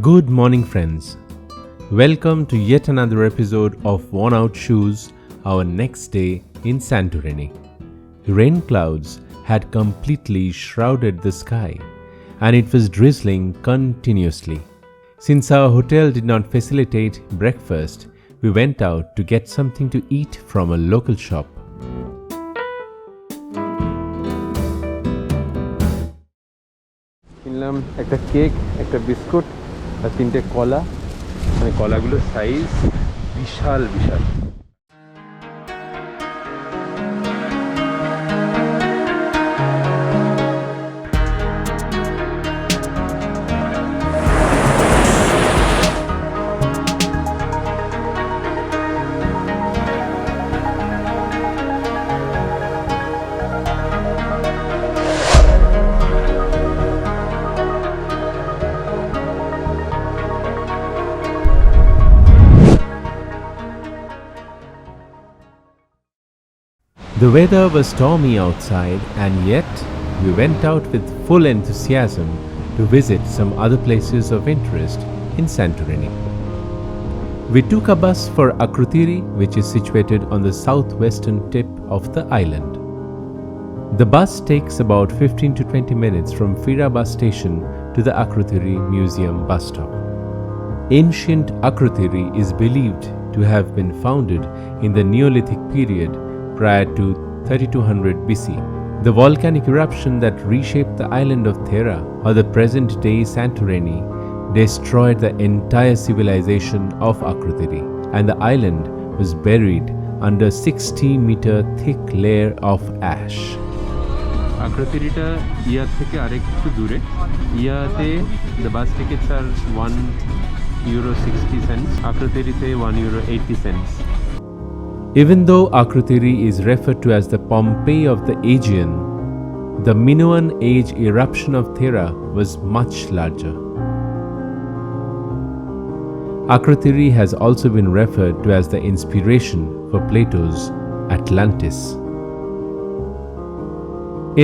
Good morning, friends. Welcome to yet another episode of WornOutShooz, our next day in Santorini. Rain clouds had completely shrouded the sky, and it was drizzling continuously. Since our hotel did not facilitate breakfast, we went out to get something to eat from a local shop. কিনলাম একটা cake, একটা biscuit আর তিনটে কলা। মানে কলাগুলোর size বিশাল বিশাল। The weather was stormy outside, and yet we went out with full enthusiasm to visit some other places of interest in Santorini. We took a bus for Akrotiri, which is situated on the southwestern tip of the island. The bus takes about 15 to 20 minutes from Fira bus station to the Akrotiri Museum bus stop. Ancient Akrotiri is believed to have been founded in the Neolithic period prior to 3200 BC. The volcanic eruption that reshaped the island of Fira, or the present-day Santorini, destroyed the entire civilization of Akrotiri, and the island was buried under 60-meter thick layer of ash. Akrotiriটা ইয়া থেকে আরেকটু দূরে। ইয়াতে the bus tickets are €1.60, Akrotiriতে €1.80. Even though Akrotiri is referred to as the Pompeii of the Aegean, the Minoan age eruption of Fira was much larger. Akrotiri has also been referred to as the inspiration for Plato's Atlantis.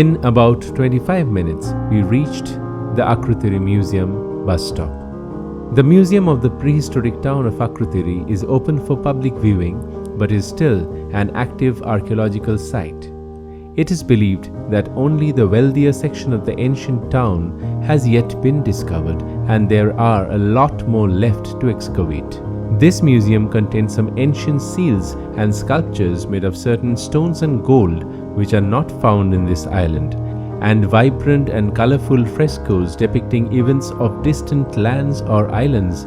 In about 25 minutes, we reached the Akrotiri Museum bus stop. The museum of the prehistoric town of Akrotiri is open for public viewing, but is still an active archaeological site. It is believed that only the wealthier section of the ancient town has yet been discovered, and there are a lot more left to excavate. This museum contains some ancient seals and sculptures made of certain stones and gold which are not found in this island, and vibrant and colorful frescoes depicting events of distant lands or islands,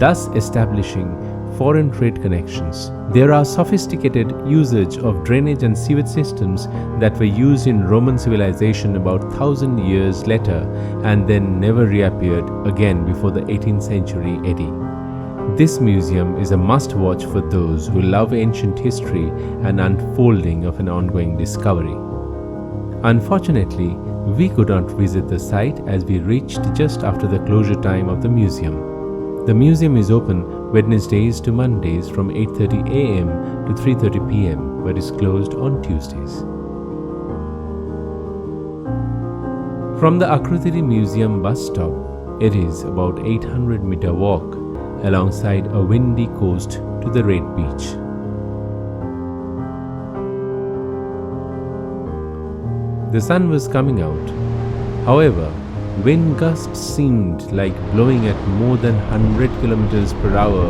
thus establishing foreign trade connections. There are sophisticated usage of drainage and sewage systems that were used in Roman civilization about 1000 years later and then never reappeared again before the 18th century AD. This museum is a must-watch for those who love ancient history and unfolding of an ongoing discovery. Unfortunately, we could not visit the site as we reached just after the closure time of the museum. The museum is open Wednesdays to Mondays from 8:30 a.m. to 3:30 p.m. but is closed on Tuesdays. From the Akrotiri Museum bus stop, it is about 800-meter walk alongside a windy coast to the Red Beach. The sun was coming out. However, wind gusts seemed like blowing at more than 100 kilometers per hour,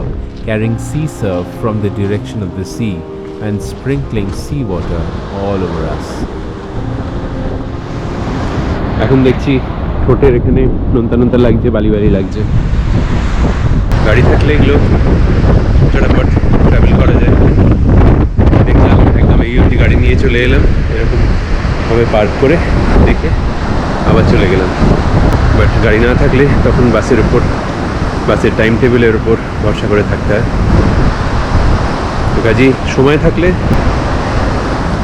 carrying sea surf from the direction of the sea and sprinkling seawater all over us. এখন দেখছি ঠোঁটের এখানে নোনতা নোনতা লাগছে, বালি বালি লাগছে। গাড়ি থাকলে এগুলো চটাপট ট্রাভেল করা যায়। দেখলাম একদম এই অবধি গাড়ি নিয়ে চলে এলাম, এরকম ভাবে পার্ক করে দেখে আবার চলে গেলাম। বাট গাড়ি না থাকলে তখন বাসের টাইম টেবিলের উপর ভরসা করে থাকতে হয়। তো কাজেই সময় থাকলে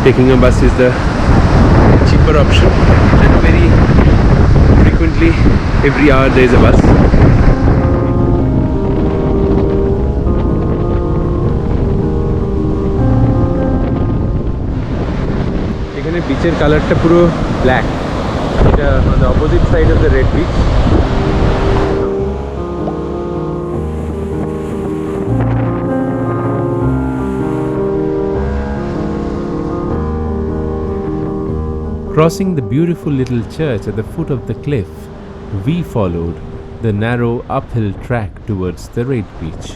taking a bus is the cheaper option, and very frequently every hour there is a bus. এখানে বিচের কালারটা পুরো ব্ল্যাক। এটা on the opposite side of the Red Beach. Crossing the beautiful little church at the foot of the cliff, we followed the narrow uphill track towards the Red Beach.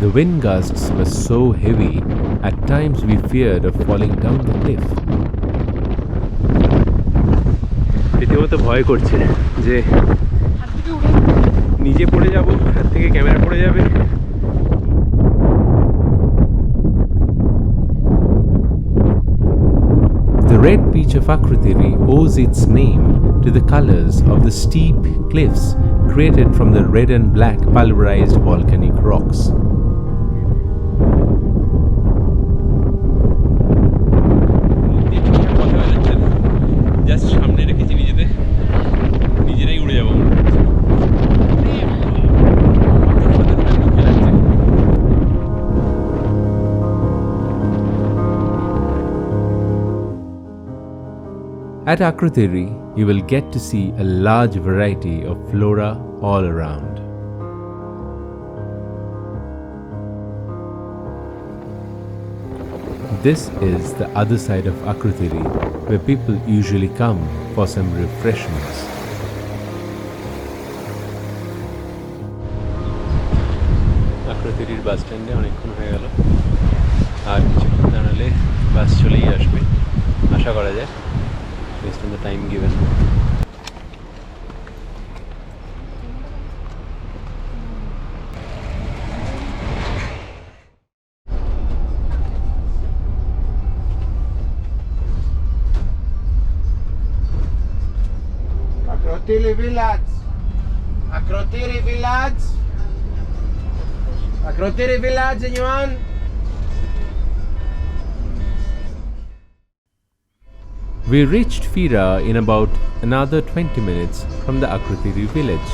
The wind gusts were so heavy, at times we feared of falling down the cliff. রীতিমতো ভয় করছে যে নিচে পড়ে যাব, হাত থেকে camera পড়ে যাবে। The red beach of Akrotiri owes its name to the colors of the steep cliffs created from the red and black pulverized volcanic rocks. Just সামনে রেখেছি নিজেরাই উড়ে যাব। At Akrotiri, you will get to see a large variety of flora all around. This is the other side of Akrotiri, where people usually come for some refreshments. Akrotiri bus stand অনেকক্ষণ হয়ে গেল, আর কিছুক্ষণ দাঁড়ালে বাস চলেই আসবে আশা করা যায়, based on the time given. Akrotiri village. Akrotiri village. Akrotiri village, anyone? We reached Fira in about another 20 minutes from the Akrotiri village.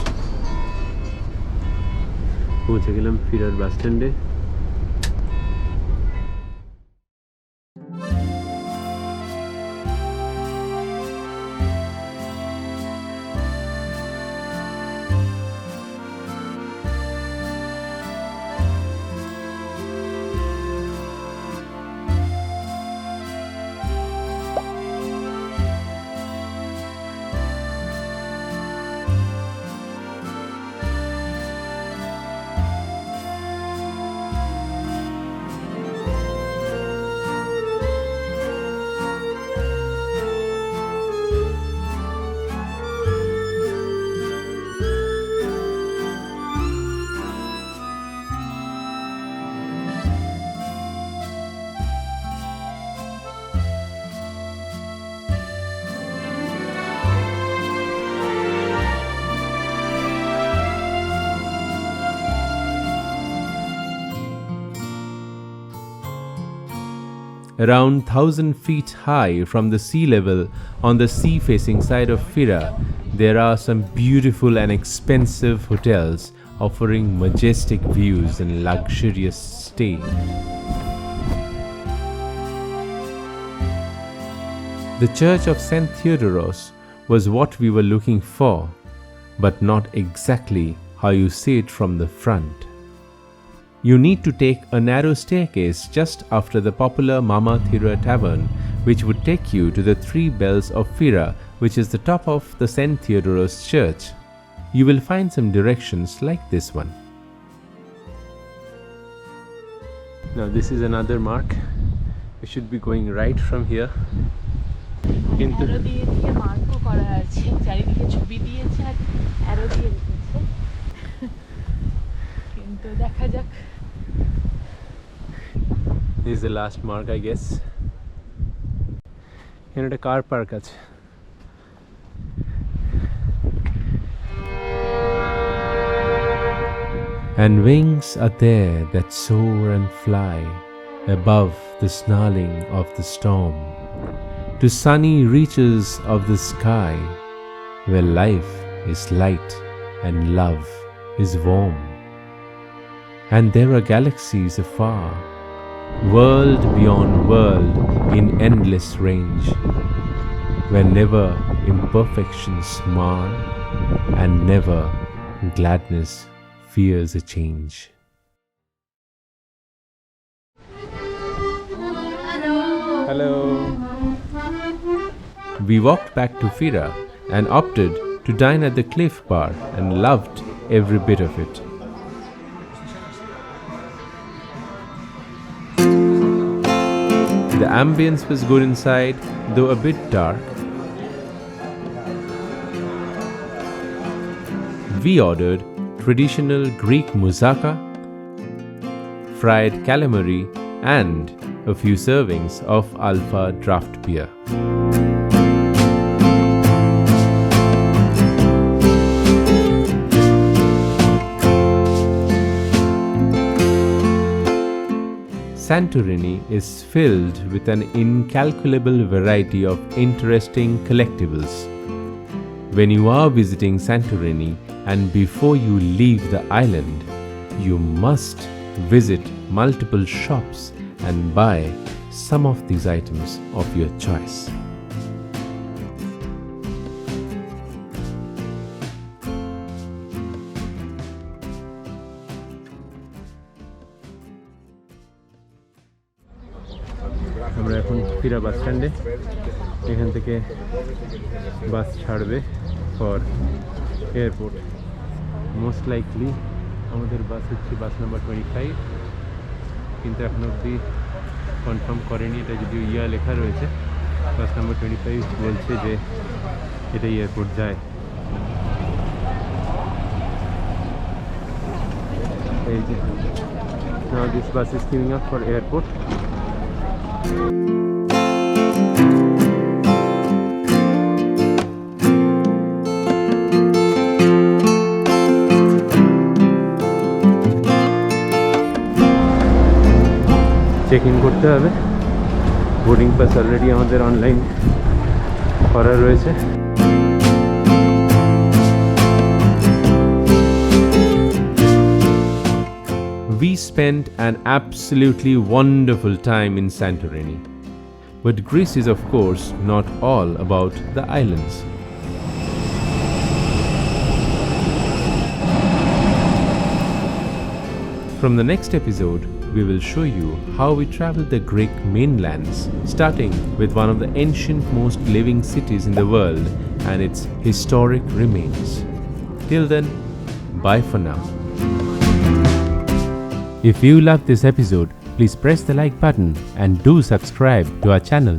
পৌঁছে গেলাম ফিরার বাস স্ট্যান্ডে। Around 1,000 feet high from the sea level on the sea-facing side of Fira, there are some beautiful and expensive hotels offering majestic views and luxurious stay. The Church of St. Theodoros was what we were looking for, but not exactly how you see it from the front. You need to take a narrow staircase just after the popular Mama Thira Tavern, which would take you to the Three Bells of Fira, which is the top of the St. Theodoros Church. You will find some directions like this one. Now this is another mark. We should be going right from here. কিন্তু মার্কও করা আছে, চারিদিকে ছবি দিয়েছে আর arrow দিয়ে রেখেছে, কিন্তু দেখা যাক। This is the last mark, I guess. এখানে একটা কার পার্ক আছে। And wings are there that soar and fly above the snarling of the storm, to sunny reaches of the sky, where life is light and love is warm. And there are galaxies afar, world beyond world in endless range, where never imperfections mar and never gladness fears a change. Hello. We walked back to Fira and opted to dine at the Cliff Bar and loved every bit of it. The ambience was good inside, though a bit dark. We ordered traditional Greek moussaka, fried calamari, and a few servings of Alpha draft beer. Santorini is filled with an incalculable variety of interesting collectibles. When you are visiting Santorini and before you leave the island, you must visit multiple shops and buy some of these items of your choice. আমরা এখন ফিরা বাস স্ট্যান্ডে, এখান থেকে বাস ছাড়বে for airport. Most likely আমাদের বাস হচ্ছে bus number 25, কিন্তু এখন অবধি কনফার্ম করেনি। এটা যদিও ইয়া লেখা রয়েছে, বাস নাম্বার 25 বলছে যে এটা এয়ারপোর্ট যায়। এই যে now this bus is queuing up for airport. Check in করতে হবে। বোর্ডিং পাস অলরেডি আমাদের অনলাইন করা রয়েছে। We spent an absolutely wonderful time in Santorini. But Greece is, of course, not all about the islands. From the next episode, we will show you how we traveled the Greek mainlands, starting with one of the ancient most living cities in the world and its historic remains. Till then, bye for now. If you loved this episode, please press the like button and do subscribe to our channel.